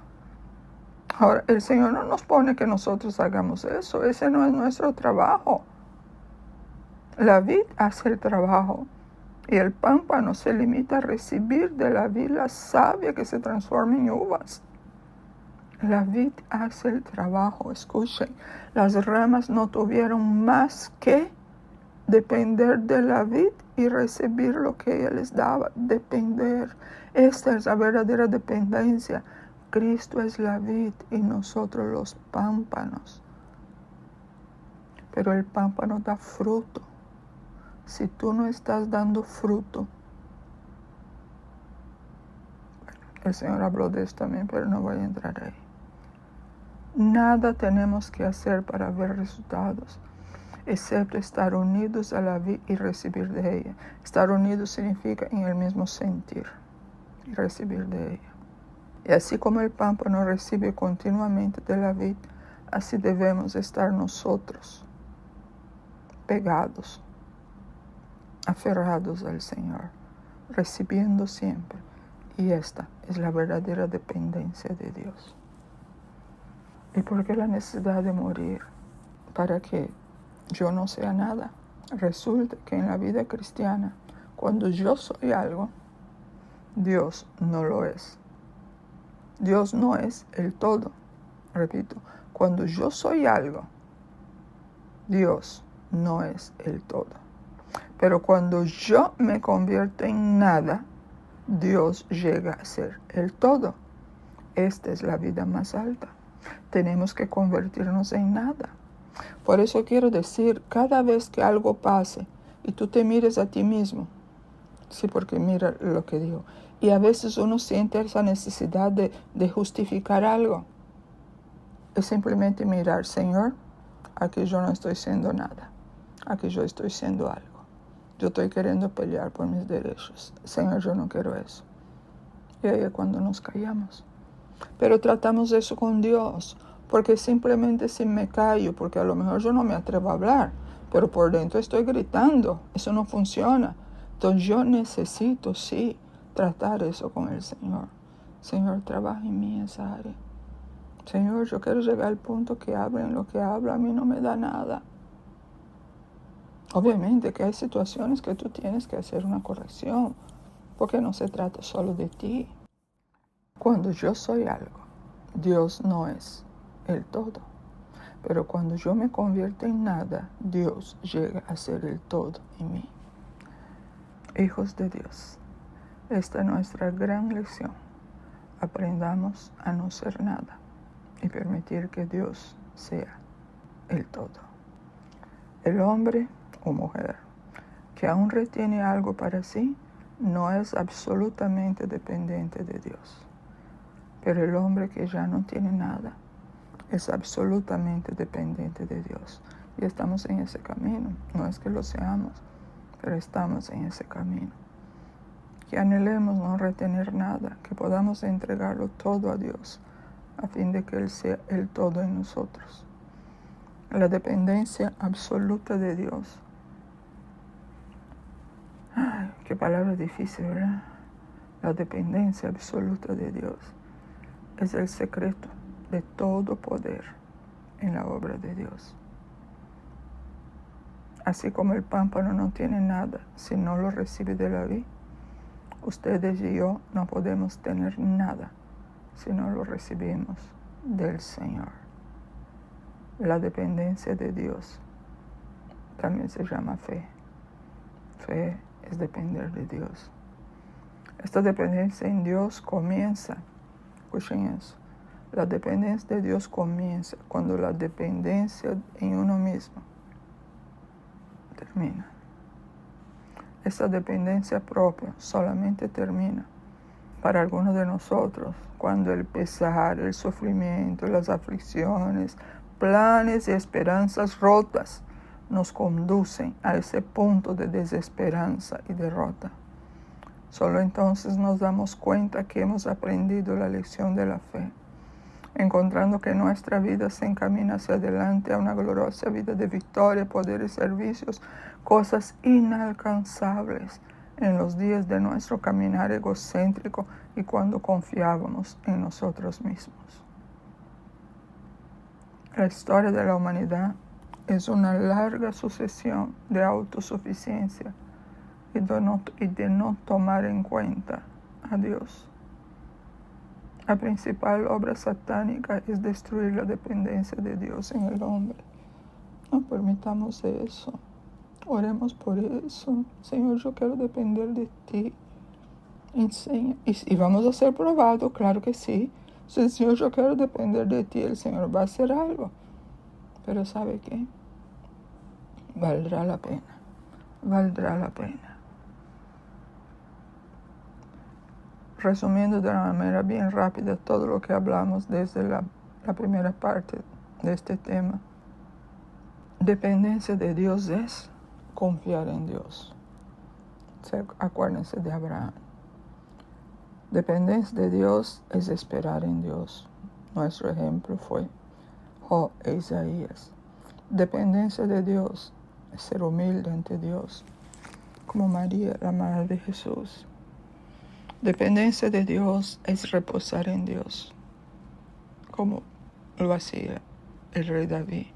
Ahora, el Señor no nos pone que nosotros hagamos eso. Ese no es nuestro trabajo. La vid hace el trabajo. Y el pámpano se limita a recibir de la vid la savia que se transforma en uvas. La vid hace el trabajo. Escuchen, las ramas no tuvieron más que depender de la vid y recibir lo que ella les daba. Depender. Esta es la verdadera dependencia. Cristo es la vid y nosotros los pámpanos. Pero el pámpano da fruto. Si tú no estás dando fruto, el Señor habló de esto también, pero no voy a entrar ahí. Nada tenemos que hacer para ver resultados, excepto estar unidos a la vid y recibir de ella. Estar unidos significa en el mismo sentir y recibir de ella. Y así como el pámpano recibe continuamente de la vid, así debemos estar nosotros, pegados, aferrados al Señor, recibiendo siempre. Y esta es la verdadera dependencia de Dios. ¿Y por qué la necesidad de morir? Para que yo no sea nada. Resulta que en la vida cristiana, cuando yo soy algo, Dios no lo es. Dios no es el todo. Repito, cuando yo soy algo, Dios no es el todo. Pero cuando yo me convierto en nada, Dios llega a ser el todo. Esta es la vida más alta. Tenemos que convertirnos en nada. Por eso quiero decir, cada vez que algo pase y tú te mires a ti mismo, sí, porque mira lo que digo, y a veces uno siente esa necesidad de justificar algo. Es simplemente mirar, Señor, aquí yo no estoy siendo nada. Aquí yo estoy siendo algo. Yo estoy queriendo pelear por mis derechos. Señor, yo no quiero eso. Y ahí es cuando nos callamos. Pero tratamos eso con Dios. Porque simplemente si me callo, porque a lo mejor yo no me atrevo a hablar, pero por dentro estoy gritando. Eso no funciona. Entonces yo necesito, sí, tratar eso con el Señor. Señor, trabaja en mí esa área. Señor, yo quiero llegar al punto que hablen lo que habla, a mí no me da nada. Obviamente que hay situaciones que tú tienes que hacer una corrección, porque no se trata solo de ti. Cuando yo soy algo, Dios no es el todo. Pero cuando yo me convierto en nada, Dios llega a ser el todo en mí. Hijos de Dios, esta es nuestra gran lección. Aprendamos a no ser nada y permitir que Dios sea el todo. El hombre o mujer que aún retiene algo para sí no es absolutamente dependiente de Dios. Pero el hombre que ya no tiene nada es absolutamente dependiente de Dios. Y estamos en ese camino. No es que lo seamos, pero estamos en ese camino. Que anhelemos no retener nada, que podamos entregarlo todo a Dios, a fin de que Él sea el todo en nosotros. La dependencia absoluta de Dios. Ay, qué palabra difícil, ¿verdad? La dependencia absoluta de Dios es el secreto de todo poder en la obra de Dios. Así como el pámpano no tiene nada si no lo recibe de la vid, ustedes y yo no podemos tener nada si no lo recibimos del Señor. La dependencia de Dios también se llama fe. Fe es depender de Dios. Esta dependencia en Dios comienza, escuchen eso, la dependencia de Dios comienza cuando la dependencia en uno mismo termina. Esta dependencia propia solamente termina para algunos de nosotros cuando el pesar, el sufrimiento, las aflicciones, planes y esperanzas rotas nos conducen a ese punto de desesperanza y derrota. Solo entonces nos damos cuenta que hemos aprendido la lección de la fe, encontrando que nuestra vida se encamina hacia adelante a una gloriosa vida de victoria, poder y servicios, cosas inalcanzables en los días de nuestro caminar egocéntrico y cuando confiábamos en nosotros mismos. La historia de la humanidad es una larga sucesión de autosuficiencia y de no tomar en cuenta a Dios. La principal obra satánica es destruir la dependencia de Dios en el hombre. No permitamos eso. Oremos por eso. Señor, yo quiero depender de ti. Enseña. Y vamos a ser probados, claro que sí. Si Señor, yo quiero depender de ti, el Señor va a hacer algo. Pero ¿sabe qué? Valdrá la pena. Valdrá la pena. Resumiendo de una manera bien rápida todo lo que hablamos desde la primera parte de este tema. Dependencia de Dios es confiar en Dios. Acuérdense de Abraham. Dependencia de Dios es esperar en Dios. Nuestro ejemplo fue Job e Isaías. Dependencia de Dios es ser humilde ante Dios, como María, la madre de Jesús. Dependencia de Dios es reposar en Dios, como lo hacía el rey David.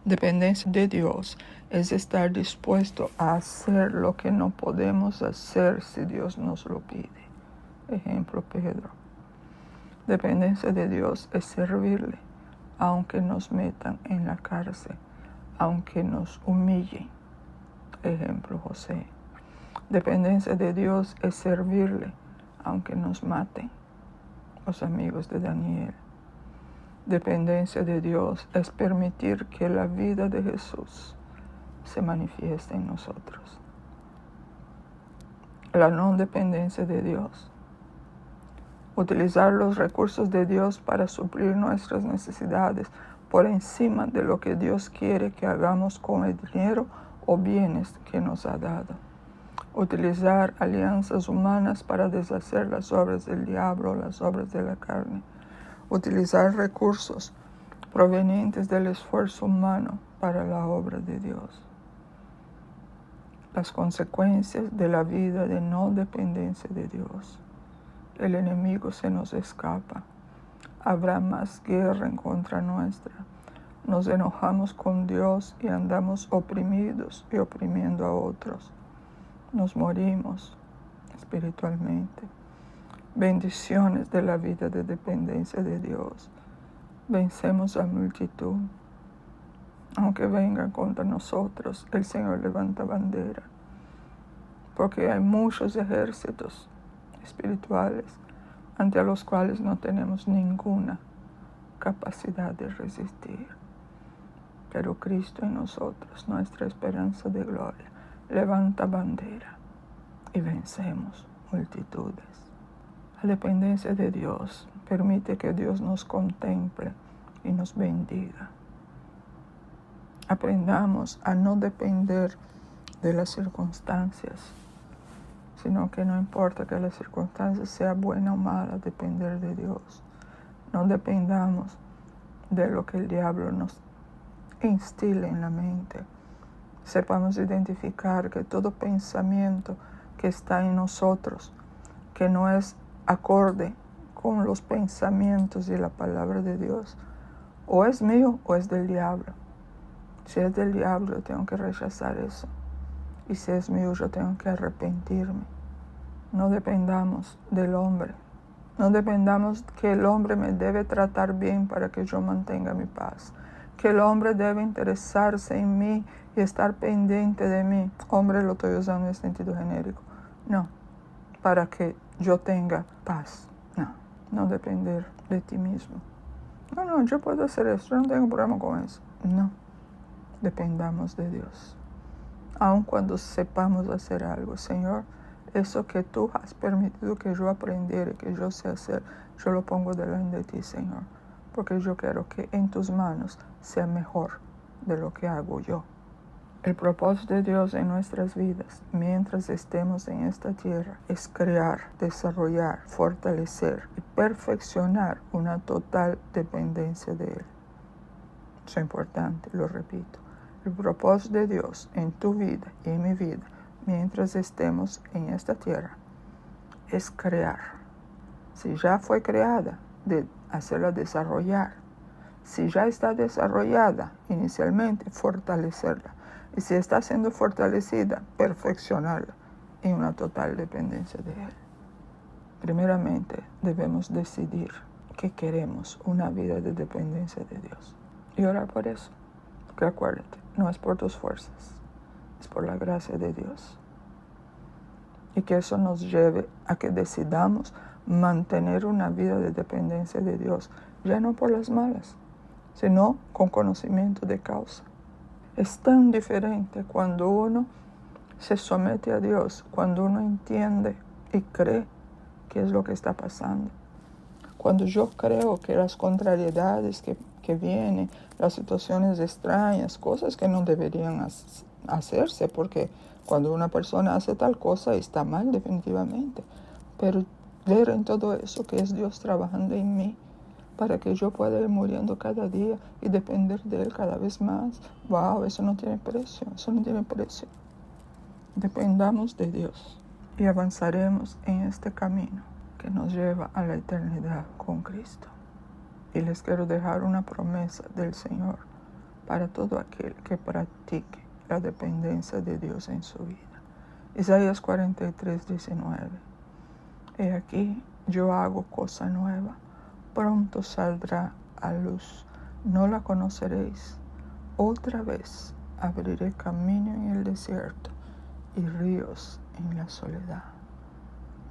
Dependencia de Dios es estar dispuesto a hacer lo que no podemos hacer si Dios nos lo pide. Ejemplo, Pedro. Dependencia de Dios es servirle, aunque nos metan en la cárcel, aunque nos humillen. Ejemplo, José. Dependencia de Dios es servirle, aunque nos maten. Los amigos de Daniel. Dependencia de Dios es permitir que la vida de Jesús se manifieste en nosotros. La no dependencia de Dios. Utilizar los recursos de Dios para suplir nuestras necesidades por encima de lo que Dios quiere que hagamos con el dinero o bienes que nos ha dado. Utilizar alianzas humanas para deshacer las obras del diablo, las obras de la carne. Utilizar recursos provenientes del esfuerzo humano para la obra de Dios. Las consecuencias de la vida de no dependencia de Dios. El enemigo se nos escapa. Habrá más guerra en contra nuestra. Nos enojamos con Dios y andamos oprimidos y oprimiendo a otros. Nos morimos espiritualmente. Bendiciones de la vida de dependencia de Dios. Vencemos a multitud. Aunque vengan contra nosotros, el Señor levanta bandera. Porque hay muchos ejércitos espirituales ante los cuales no tenemos ninguna capacidad de resistir. Pero Cristo en nosotros, nuestra esperanza de gloria, levanta bandera y vencemos multitudes. La dependencia de Dios permite que Dios nos contemple y nos bendiga. Aprendamos a no depender de las circunstancias, sino que no importa que la circunstancia sea buena o mala, depender de Dios. No dependamos de lo que el diablo nos instile en la mente. Sepamos identificar que todo pensamiento que está en nosotros, que no es acorde con los pensamientos y la palabra de Dios, o es mío o es del diablo. Si es del diablo, yo tengo que rechazar eso. Y si es mío, yo tengo que arrepentirme. No dependamos del hombre. No dependamos que el hombre me debe tratar bien para que yo mantenga mi paz. Que el hombre debe interesarse en mí y estar pendiente de mí. Hombre, lo estoy usando en sentido genérico. No, para que yo tenga paz. No depender de ti mismo. No, yo puedo hacer eso, yo no tengo problema con eso. No, dependamos de Dios. Aun cuando sepamos hacer algo, Señor, eso que tú has permitido que yo aprendiera, que yo sé hacer, yo lo pongo delante de ti, Señor. Porque yo quiero que en tus manos sea mejor de lo que hago yo. El propósito de Dios en nuestras vidas, mientras estemos en esta tierra, es crear, desarrollar, fortalecer y perfeccionar una total dependencia de Él. Eso es importante, lo repito. El propósito de Dios en tu vida y en mi vida, mientras estemos en esta tierra, es crear. Si ya fue creada, de hacerla desarrollar. Si ya está desarrollada inicialmente, fortalecerla. Y si está siendo fortalecida, perfeccionarla en una total dependencia de Él. Primeramente, debemos decidir que queremos una vida de dependencia de Dios. Y orar por eso. Que acuérdate, no es por tus fuerzas, es por la gracia de Dios. Y que eso nos lleve a que decidamos mantener una vida de dependencia de Dios, ya no por las malas, sino con conocimiento de causa. Es tan diferente cuando uno se somete a Dios, cuando uno entiende y cree qué es lo que está pasando. Cuando yo creo que las contrariedades que vienen, las situaciones extrañas, cosas que no deberían hacerse, porque cuando una persona hace tal cosa está mal definitivamente, pero ver en todo eso que es Dios trabajando en mí para que yo pueda ir muriendo cada día y depender de Él cada vez más. Wow, eso no tiene precio, eso no tiene precio. Dependamos de Dios y avanzaremos en este camino que nos lleva a la eternidad con Cristo. Y les quiero dejar una promesa del Señor para todo aquel que practique la dependencia de Dios en su vida. Isaías 43:19. He aquí, yo hago cosa nueva, pronto saldrá a luz, no la conoceréis. Otra vez abriré camino en el desierto y ríos en la soledad.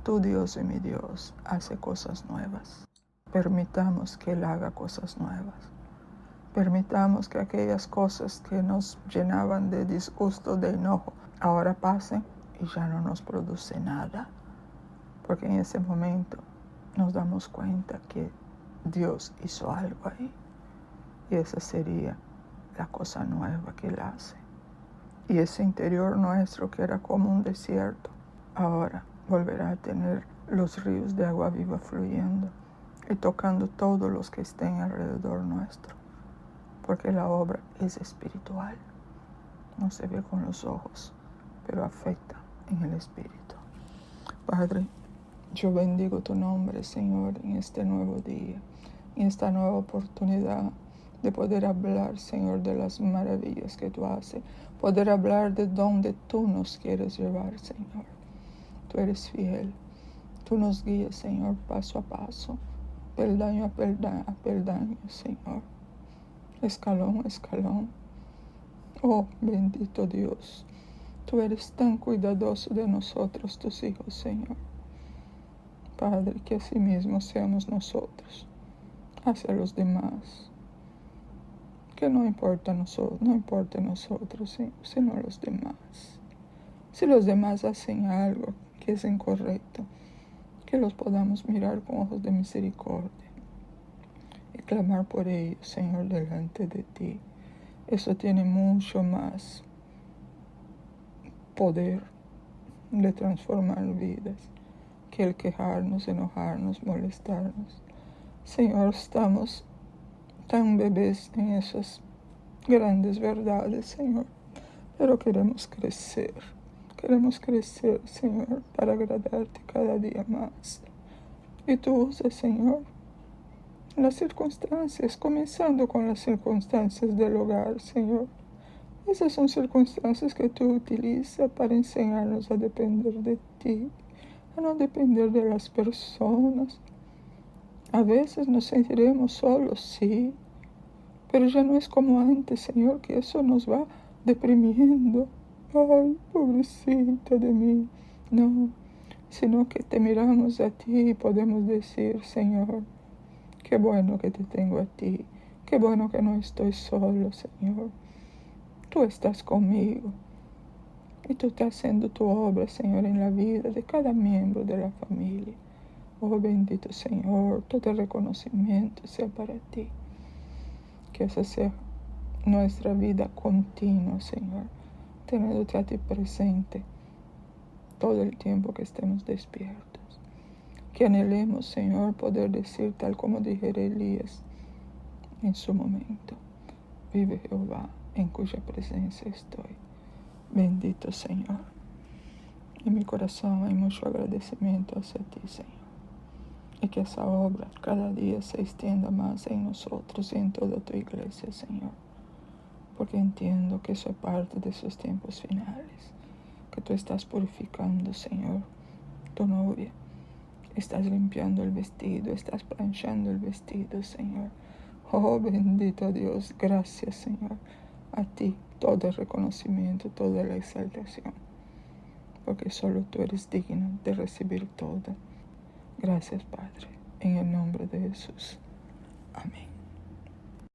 Tu Dios y mi Dios hace cosas nuevas. Permitamos que Él haga cosas nuevas. Permitamos que aquellas cosas que nos llenaban de disgusto, de enojo, ahora pasen y ya no nos produce nada. Porque en ese momento nos damos cuenta que Dios hizo algo ahí. Y esa sería la cosa nueva que Él hace. Y ese interior nuestro que era como un desierto, ahora volverá a tener los ríos de agua viva fluyendo y tocando todos los que estén alrededor nuestro. Porque la obra es espiritual. No se ve con los ojos, pero afecta en el espíritu. Padre, yo bendigo tu nombre, Señor, en este nuevo día, en esta nueva oportunidad de poder hablar, Señor, de las maravillas que tú haces, poder hablar de dónde tú nos quieres llevar, Señor. Tú eres fiel, tú nos guías, Señor, paso a paso, peldaño a peldaño, Señor, escalón a escalón. Oh, bendito Dios, tú eres tan cuidadoso de nosotros, tus hijos, Señor. Padre, que así mismo seamos nosotros hacia los demás. Que no importa nosotros, sino los demás. Si los demás hacen algo que es incorrecto, que los podamos mirar con ojos de misericordia y clamar por ellos, Señor, delante de ti. Eso tiene mucho más poder de transformar vidas que el quejarnos, enojarnos, molestarnos. Señor, estamos tan bebés en esas grandes verdades, Señor, pero queremos crecer, Señor, para agradarte cada día más. Y tú usas, Señor, las circunstancias, comenzando con las circunstancias del hogar, Señor. Esas son circunstancias que tú utilizas para enseñarnos a depender de ti, a no depender de las personas. A veces nos sentiremos solos, sí, pero ya no es como antes, Señor, que eso nos va deprimiendo. Ay, pobrecita de mí. No, sino que te miramos a ti y podemos decir, Señor, qué bueno que te tengo a ti, qué bueno que no estoy solo, Señor. Tú estás conmigo y tú estás haciendo tu obra, Señor, en la vida de cada miembro de la familia. Oh, bendito Señor, todo el reconocimiento sea para ti. Que esa sea nuestra vida continua, Señor, teniéndote a ti presente todo el tiempo que estemos despiertos. Que anhelemos, Señor, poder decir tal como dijera Elías en su momento: vive Jehová, en cuya presencia estoy. Bendito Señor. En mi corazón hay mucho agradecimiento hacia ti, Señor. y que esa obra cada día se extienda más en nosotros y en toda tu iglesia, Señor. Porque entiendo que eso es parte de esos tiempos finales, que tú estás purificando, Señor, tu novia. Estás limpiando el vestido, estás planchando el vestido, Señor. Oh, bendito Dios, gracias, Señor. A ti todo el reconocimiento, toda la exaltación, porque solo tú eres digno de recibir todo. Gracias, Padre, en el nombre de Jesús. Amén.